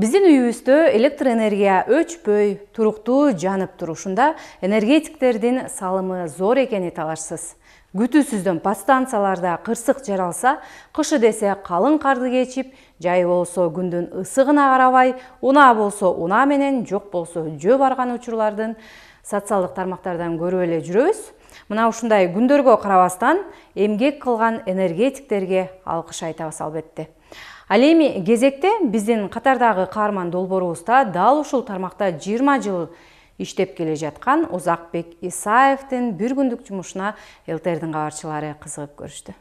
Биздин үйүбүздө электр энергия өчпөй, туруктуу жанып турушунда энергетиктердин салымы зор экени талашсыз. Күтүүсүздөн подстанцияларда кырсык жаралса, кышы десе калың карды кечип, жай болсо күндүн ысыгына карабай, унаа болсо унаа менен, жок болсо жөө барган учурлардын социалдык тармактардан көрүп эле жүрөбүз. Мына ушундай күндөргө карабастан эмгек кылган энергетиктерге алкыш айтабыз албетте. Ал эми кезекте биздин катардагы каарман долбоорубузда дал ушул тармакта 20 жыл иштеп келе жаткан Узакбек Исаевдин бир күндүк жумушуна ЛТРдин кабарчылары кызыгып көрүштү.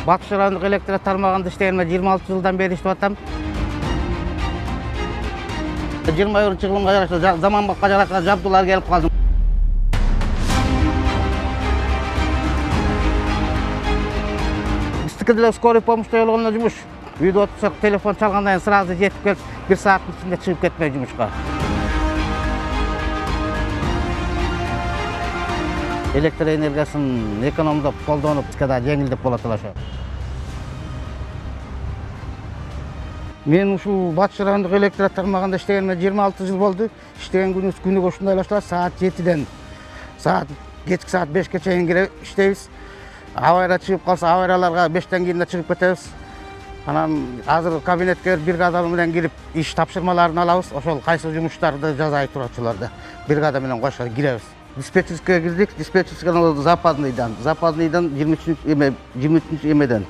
Батыш райондук электр тармагында иштегениме 26 жылдан бери иштеп атам. 21-жылга жараша заманбапка жараткан жабдуулар келип калды. Бизде скорый помощь болгондо жумуш. Үйдө отурсак телефон чалгандан кийин сразу жетип келип, 1 сааттын ичинде чыгып кетмей жумушка. Электр энергиясын экономдоп колдонуп, бизге жеңилдеп болот эле ошо. Мен ушул Батыш райондук электр тармагында иштегениме 26 жыл болду. Иштеген күнүгө ушундай эле саат 7ден кечки саат 5ке чейин иштейбиз. Авария чыгып калса, аварияларга 5тен кийин да чыгып кетебиз. Анан азыр кабинетке бригада менен кирип иш тапшырмаларын алабыз. Ошол кайсы жумуштарды жасай турчуларды бригада менен кошо киребиз. Диспетчерская кирдик, диспетчерская западныйдан 23 эмеден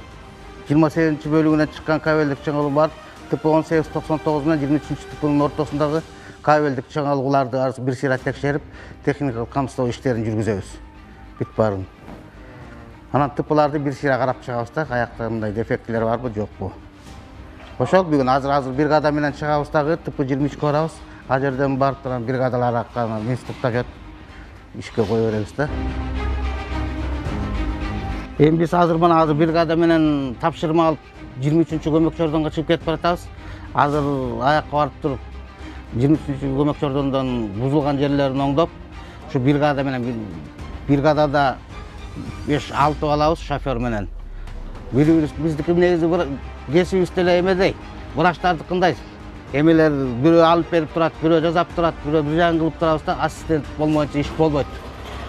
28 бөлүгүнөн чыккан кабелдик чыңылуу бар. ТП 1899 менен 23 ТПнын ортосундагы кабелдик чыңылууларды бир сыйра текшерип, техникалык камсыздоо иштерин жүргүзөбүз. Бүт барын. Анан ТПларды бир сыйра карап чыгабыз да, каякта мындай дефектилер барбы, жокпу. Ошол бүгүн азыр бригада менен чыгабыз дагы, ТП 23 барабыз. Ал жерден барып турган бригадалар инструктаж өтүп ишке кое беребиз да. Эми биз азыр бригада менен тапшырма алып 23-чү көмөкчү ордонго чыгып кетип баратабыз. Азыр аякка барып туруп 23-чү көмөкчү ордондон бузулган жерлерин оңдоп, ушу бригада менен бригадада 5-6 алабыз шофер менен. Биздики негизи кесибибиз деле эмедей, врачтардыкындай. Эмелер бирөө алып берип турат, бирөө жасап турат, бирөө бир жагын кылып турабыз да, ассистент болмойчу иш болбойт.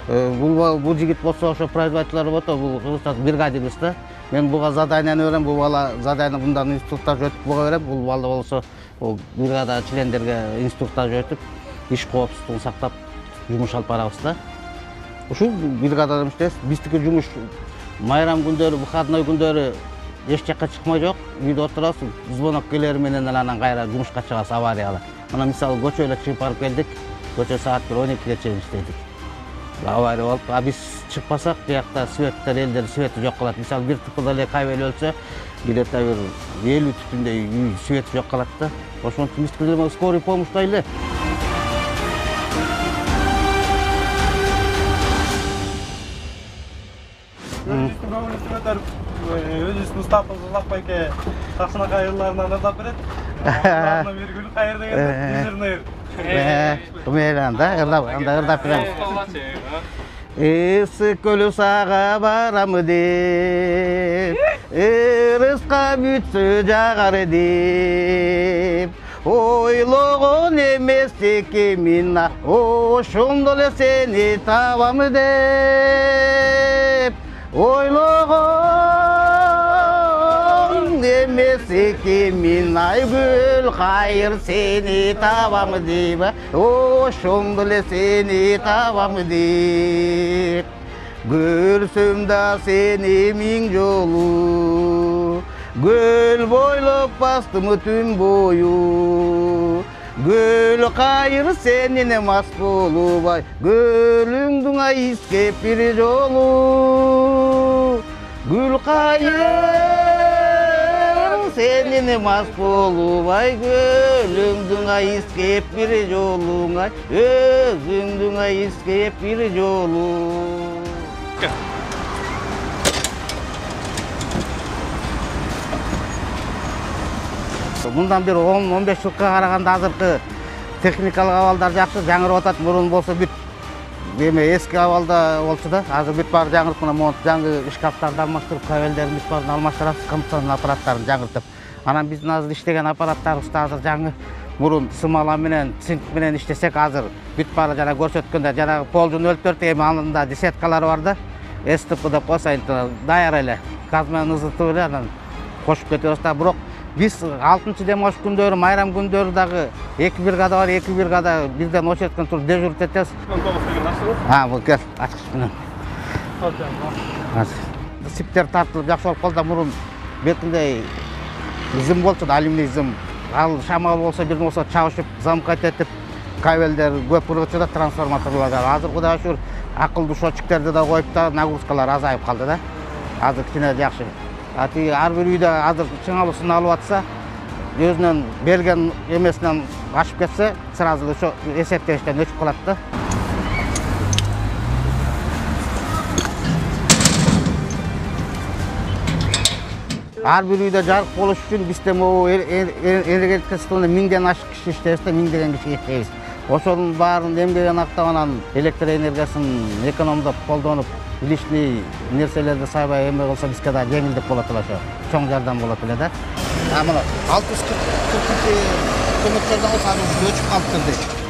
Бул жигит болсо ошо производителер болот, бул кыргызча бригадирбиз да. Мен буга заданияны берем, бул бала заданияны мындан инструктаж өтүп буга берем, бул бала болсо бригада члендерге инструктаж өтүп, иш коопсуздугун сактап жумуш алып барабыз да. Ушул бригадада иштейбиз. Биздики жумуш майрам күндөрү, выходной күндөрү эч жакка чыкмай жок, үйдө отурабыз, звонок келери менен анан кайра жумушка чыгабыз аварияга. Мына мисалы көчөгө чыгып барып келдик, көчө саат 12ге чейин иштедик. Авария болуп, биз чыкпасак, биякта светтер, элдер свети жок калат. Мисалы бир ТПда эле кабель өлсө, где-то бир 50 түтүндөй үй свети жок калат да. Ошондуктан биздики скорый помощьтой эле. Өзүбүздүн устапыбыз Узакбекке таксына кайрыларынан ырдап берет. Аны бир күн кайрда келди. Мен анда ырдап берем. Ысык көлү сага барам деп, ырыска бүтсө жагар деп, ойлогон эмес экенмин, ошондо эле сени табам деп. Ойлогон эмес экенмин, айгүл кайыр сени табам деп, ошондо эле сени табам деп. Көрсөм да сени миң жолу, көл бойлоп бастым түн бою. Гөл кайыр сенин мас болубай, көлүңдүң иискеп бир жолу. Гүл кайыр сенин мас болубай, көлүңдүң иискеп бир жолуңай, өзүңдүң иискеп бир жолу. мындан бир 10-15 жылга караганда азыркы техникалык абалдар жакшы, жаңырып атат. Мурун болсо бүт эме эски абалда болчу да. Азыр бүт баары жаңырып, мына жаңы шкафтарды алмаштырып, кабелдерин бүт баарын алмаштырабыз, кондиционер аппараттарын жаңыртып. Анан биздин азыр иштеген аппараттарыбыз да азыр жаңы. Мурун смола менен, цинк менен иштесек, азыр бүт баары жана көрсөткөндө жанагы полжун өлтөртүп, эми анында десяткалары бар да. СТП деп койсоң, даяр эле. Газ менен ызытып эле анан кошуп кетебиз да. Бирок биз 6 дем ош күндөрү, майрам күндөрү дагы 2 бригада бар, 2 бригада бирден очередтен туруп дежурить этебиз. 19 деген ачтыңыз? Бул кел, ачкыч менен. Сиптер тартылып жакшы болуп калды. Мурун бетинде зым болчу да, алюминий зым. Ал шамал болсо, бир болсо чабышып, замкать этип, кабелдер көп кыргычу да, трансформаторлар. Азыр Кудайга шүгүр акылдуу счетчиктерди да коюп да, нагрузкалар азайып калды да. Азыр кичине жакшы. Ар бир үйдө азыр чыңалуусын алып атса, өзүнүн берген эмесинен ашып кетсе, сразу ошо эсептештен өчүп калат да. Ар бир үйдө жарык болуш үчүн бизде могу энергетика секторунда 1000ден ашык киши иштейбиз да, 1000 киши иштейбиз. Ошонун баарын эмгегин актап, анан электр энергиясын экономдоп колдонуп, лишний нерселерди сайбай эме кылса, бизге да жеңилдик болот эле, ошо чоң жардам болот эле да. Мына 642 көмөкчөрдөн болсо азыр өчүп калыптыр дейт.